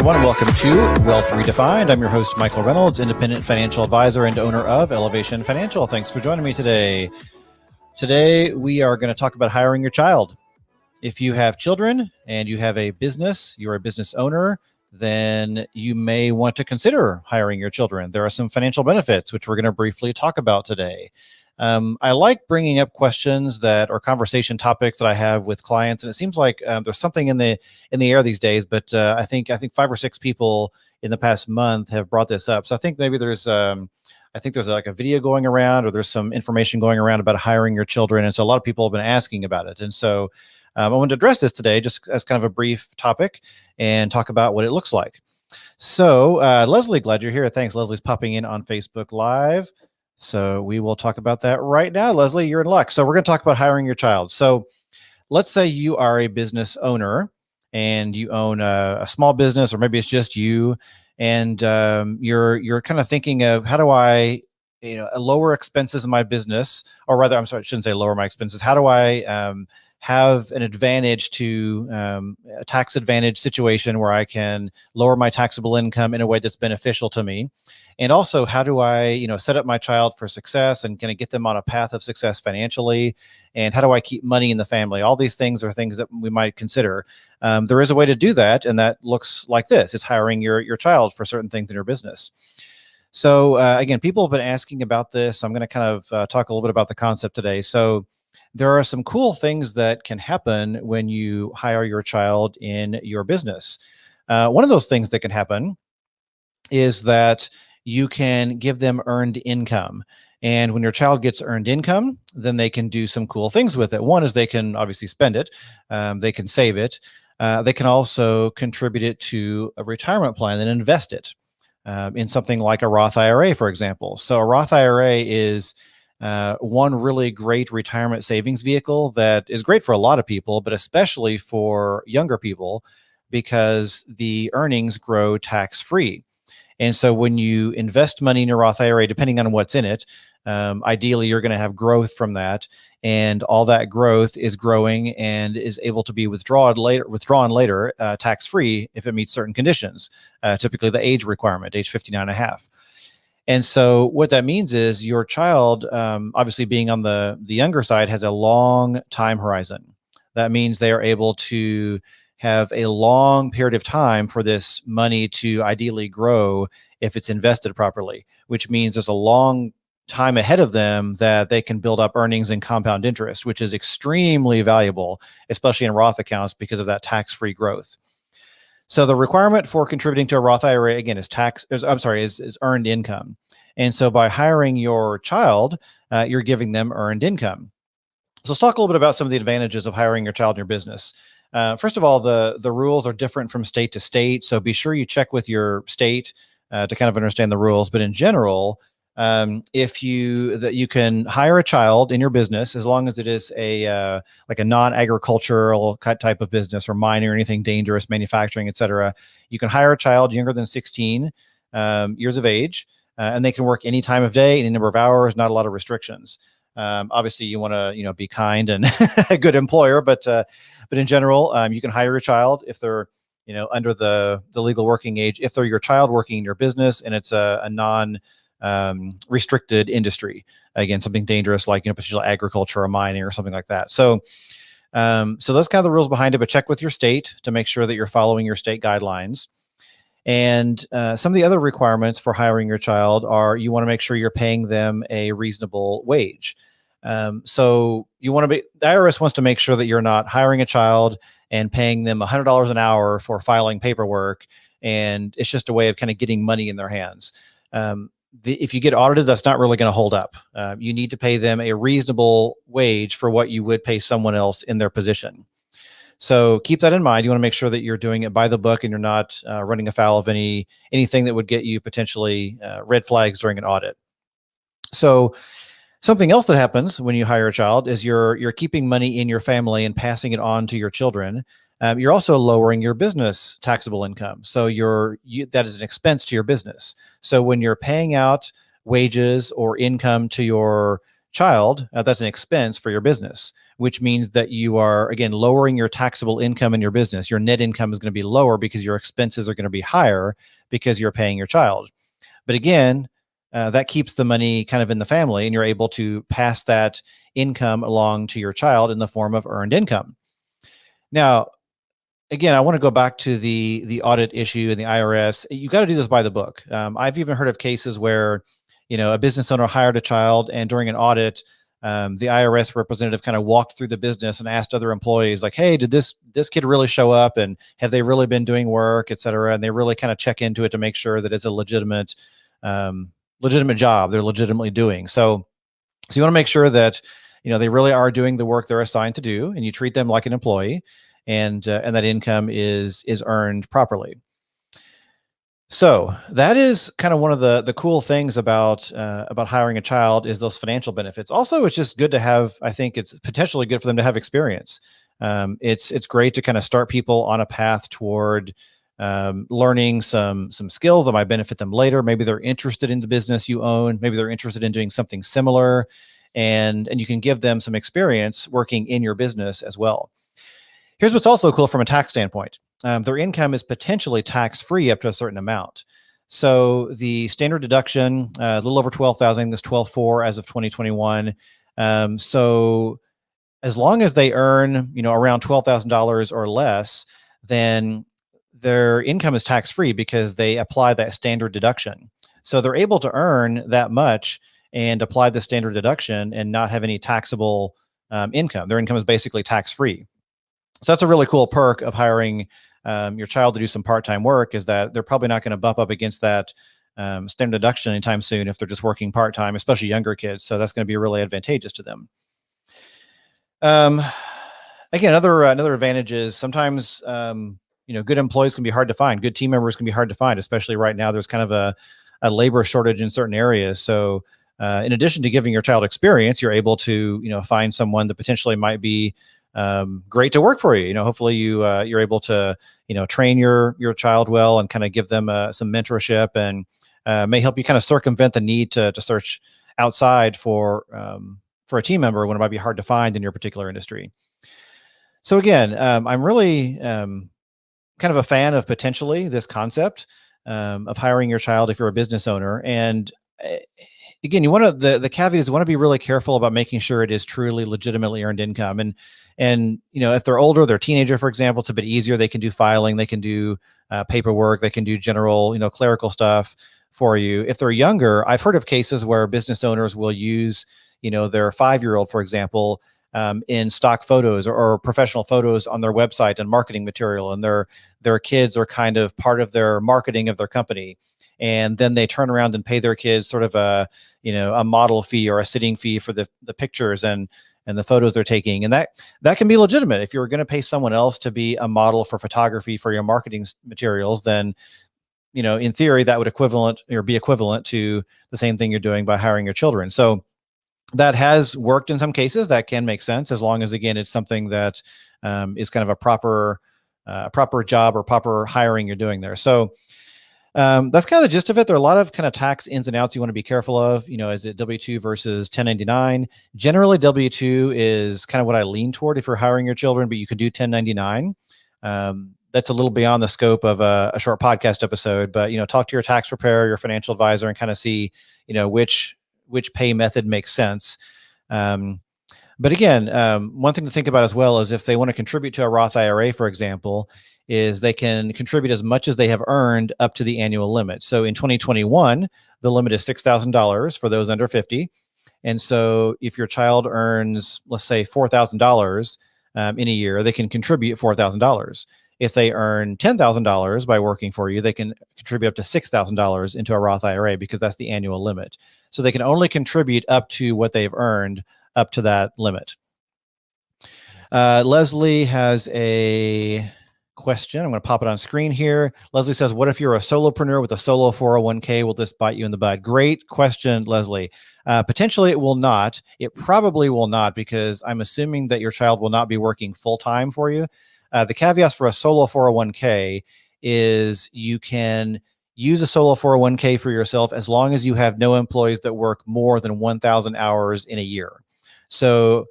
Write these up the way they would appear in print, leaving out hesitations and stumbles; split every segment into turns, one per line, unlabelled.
everyone. Welcome to Wealth Redefined. I'm your host, Michael Reynolds, independent financial advisor and owner of Elevation Financial. Thanks for joining me today. Today, we are going to talk about hiring your child. If you have children and you have a business, you're a business owner, then you may want to consider hiring your children. There are some financial benefits, which we're going to briefly talk about today. I like bringing up questions that are conversation topics that I have with clients, and it seems like there's something in the air these days. But I think 5 or 6 people in the past month have brought this up. So I think maybe there's like a video going around, or there's some information going around about hiring your children, and so a lot of people have been asking about it. And so I wanted to address this today, just as kind of a brief topic, and talk about what it looks like. So Leslie, glad you're here. Thanks. Leslie's popping in on Facebook Live. So we will talk about that right now. Leslie, you're in luck. So we're going to talk about hiring your child. So let's say you are a business owner and you own a small business, or maybe it's just you, and you're kind of thinking of, how do I lower expenses in my business? Or rather, I'm sorry, I shouldn't say lower my expenses. How do I have an advantage to a tax advantage situation where I can lower my taxable income in a way that's beneficial to me? And also, how do I, set up my child for success and kind of get them on a path of success financially? And how do I keep money in the family? All these things are things that we might consider. There is a way to do that, and that looks like this. It's hiring your child for certain things in your business. So again, people have been asking about this. I'm going to kind of talk a little bit about the concept today. So there are some cool things that can happen when you hire your child in your business. One of those things that can happen is that you can give them earned income. And when your child gets earned income, then they can do some cool things with it. One is they can obviously spend it. They can save it. They can also contribute it to a retirement plan and invest it in something like a Roth IRA, for example. So a Roth IRA is one really great retirement savings vehicle that is great for a lot of people, but especially for younger people, because the earnings grow tax-free. And so when you invest money in your Roth IRA, depending on what's in it, ideally you're going to have growth from that, and all that growth is growing and is able to be withdrawn later tax-free if it meets certain conditions, typically the age requirement, age 59 and a half. And so what that means is your child, obviously being on the younger side, has a long time horizon. That means they are able to have a long period of time for this money to ideally grow if it's invested properly, which means there's a long time ahead of them that they can build up earnings and compound interest, which is extremely valuable, especially in Roth accounts, because of that tax-free growth. So the requirement for contributing to a Roth IRA, again, is earned income. And so by hiring your child, you're giving them earned income. So let's talk a little bit about some of the advantages of hiring your child in your business. First of all, the rules are different from state to state, so be sure you check with your state to kind of understand the rules. But in general, you can hire a child in your business as long as it is a non-agricultural type of business, or mining, or anything dangerous, manufacturing, etc. You can hire a child younger than 16 years of age, and they can work any time of day, any number of hours, not a lot of restrictions. Obviously, you want to be kind and a good employer, but in general, you can hire a child if they're under the legal working age, if they're your child working in your business and it's a non restricted industry. Again, something dangerous like potential agriculture or mining or something like that. So that's kind of the rules behind it. But check with your state to make sure that you're following your state guidelines. And some of the other requirements for hiring your child are, you want to make sure you're paying them a reasonable wage. So the IRS wants to make sure that you're not hiring a child and paying them $100 an hour for filing paperwork, and it's just a way of kind of getting money in their hands. If you get audited, that's not really going to hold up. You need to pay them a reasonable wage for what you would pay someone else in their position. So keep that in mind. You want to make sure that you're doing it by the book and you're not running afoul of anything that would get you potentially red flags during an audit. So something else that happens when you hire a child is you're keeping money in your family and passing it on to your children. You're also lowering your business taxable income. So that is an expense to your business. So when you're paying out wages or income to your child, that's an expense for your business, which means that you are, again, lowering your taxable income in your business. Your net income is going to be lower because your expenses are going to be higher because you're paying your child. But again, that keeps the money kind of in the family, and you're able to pass that income along to your child in the form of earned income. Now, again, I want to go back to the audit issue and the IRS. You got to do this by the book. I've even heard of cases where, a business owner hired a child, and during an audit, the IRS representative kind of walked through the business and asked other employees, like, "Hey, did this kid really show up, and have they really been doing work, et cetera?" And they really kind of check into it to make sure that it's a legitimate job they're legitimately doing. So you want to make sure that they really are doing the work they're assigned to do, and you treat them like an employee, and that income is earned properly. So that is kind of one of the cool things about hiring a child, is those financial benefits. Also, it's just good to have. I think it's potentially good for them to have experience. It's great to kind of start people on a path toward learning some skills that might benefit them later. Maybe they're interested in the business you own. Maybe they're interested in doing something similar, and you can give them some experience working in your business as well. Here's what's also cool from a tax standpoint. Their income is potentially tax-free up to a certain amount. So the standard deduction, a little over $12,000, this $12,400 as of 2021. So as long as they earn, around $12,000 or less, then their income is tax-free because they apply that standard deduction. So they're able to earn that much and apply the standard deduction and not have any taxable income. Their income is basically tax-free. So that's a really cool perk of hiring your child to do some part-time work, is that they're probably not going to bump up against that standard deduction anytime soon if they're just working part-time, especially younger kids. So that's going to be really advantageous to them. Again, another advantage is sometimes good employees can be hard to find. Good team members can be hard to find, especially right now. There's kind of a labor shortage in certain areas. So in addition to giving your child experience, you're able to find someone that potentially might be great to work for you. Hopefully you're able to train your child well and kind of give them some mentorship, and may help you kind of circumvent the need to search outside for a team member when it might be hard to find in your particular industry. So again, I'm really kind of a fan of potentially this concept of hiring your child if you're a business owner. And again, you want to the caveat is you want to be really careful about making sure it is truly legitimately earned income. And if they're older, they're a teenager, for example, it's a bit easier. They can do filing, they can do paperwork, they can do general clerical stuff for you. If they're younger, I've heard of cases where business owners will use their 5-year-old, for example, in stock photos or professional photos on their website and marketing material, and their kids are kind of part of their marketing of their company. And then they turn around and pay their kids sort of a model fee or a sitting fee for the pictures and the photos they're taking. And that can be legitimate. If you're going to pay someone else to be a model for photography for your marketing materials, then in theory that would be equivalent to the same thing you're doing by hiring your children. So that has worked in some cases. That can make sense, as long as, again, it's something that is kind of a proper job or proper hiring you're doing there. So that's kind of the gist of it. There are a lot of kind of tax ins and outs you want to be careful of. Is it W-2 versus 1099? Generally, W-2 is kind of what I lean toward if you're hiring your children, but you could do 1099. That's a little beyond the scope of a short podcast episode, but talk to your tax preparer, your financial advisor, and kind of see which pay method makes sense. But again, one thing to think about as well is if they want to contribute to a Roth IRA, for example, is they can contribute as much as they have earned up to the annual limit. So in 2021, the limit is $6,000 for those under 50. And so if your child earns, let's say, $4,000 in a year, they can contribute $4,000. If they earn $10,000 by working for you, they can contribute up to $6,000 into a Roth IRA, because that's the annual limit. So they can only contribute up to what they've earned up to that limit. Leslie has a question. I'm going to pop it on screen here. Leslie says, what if you're a solopreneur with a solo 401k? Will this bite you in the butt? Great question, Leslie. Potentially it will not. It probably will not, because I'm assuming that your child will not be working full-time for you. The caveats for a solo 401k is you can use a solo 401k for yourself as long as you have no employees that work more than 1,000 hours in a year. So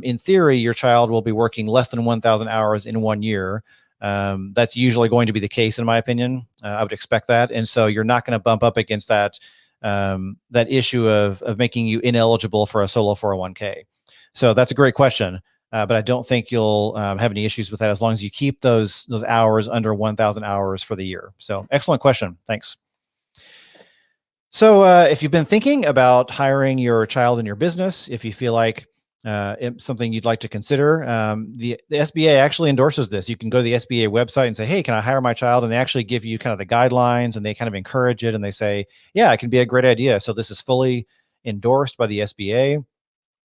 in theory, your child will be working less than 1,000 hours in 1 year. That's usually going to be the case, in my opinion. I would expect that. And so you're not going to bump up against that issue of making you ineligible for a solo 401k. So that's a great question. But I don't think you'll have any issues with that as long as you keep those hours under 1,000 hours for the year. So excellent question. Thanks. So if you've been thinking about hiring your child in your business, if you feel like it's something you'd like to consider, the SBA actually endorses this. You can go to the SBA website and say, hey, can I hire my child? And they actually give you kind of the guidelines, and they kind of encourage it. And they say, yeah, it can be a great idea. So this is fully endorsed by the SBA.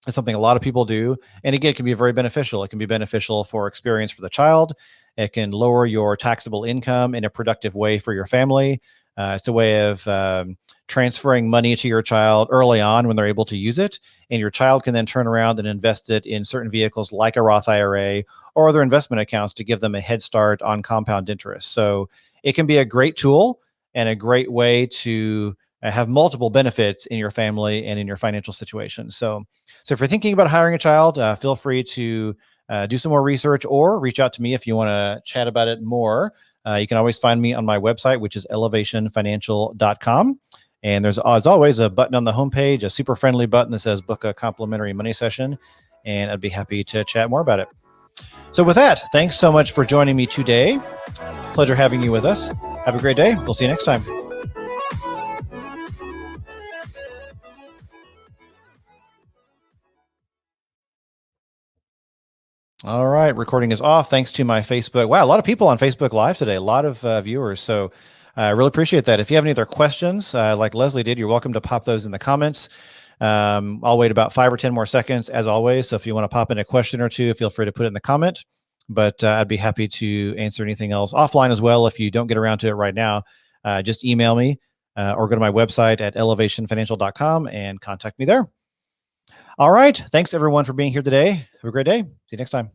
It's something a lot of people do. And again, it can be very beneficial. It can be beneficial for experience for the child. It can lower your taxable income in a productive way for your family. It's a way of transferring money to your child early on when they're able to use it. And your child can then turn around and invest it in certain vehicles like a Roth IRA or other investment accounts to give them a head start on compound interest. So it can be a great tool and a great way to have multiple benefits in your family and in your financial situation. So if you're thinking about hiring a child, feel free to do some more research or reach out to me if you want to chat about it more. You can always find me on my website, which is elevationfinancial.com. And there's, as always, a button on the homepage, a super friendly button that says book a complimentary money session. And I'd be happy to chat more about it. So with that, thanks so much for joining me today. Pleasure having you with us. Have a great day. We'll see you next time. All right, recording is off. Thanks to my Facebook. Wow, a lot of people on Facebook Live today, a lot of viewers. So I really appreciate that. If you have any other questions, like Leslie did, you're welcome to pop those in the comments. I'll wait about 5 or 10 more seconds, as always. So if you want to pop in a question or two, feel free to put it in the comment. But I'd be happy to answer anything else offline as well. If you don't get around to it right now, just email me or go to my website at elevationfinancial.com and contact me there. All right. Thanks, everyone, for being here today. Have a great day. See you next time.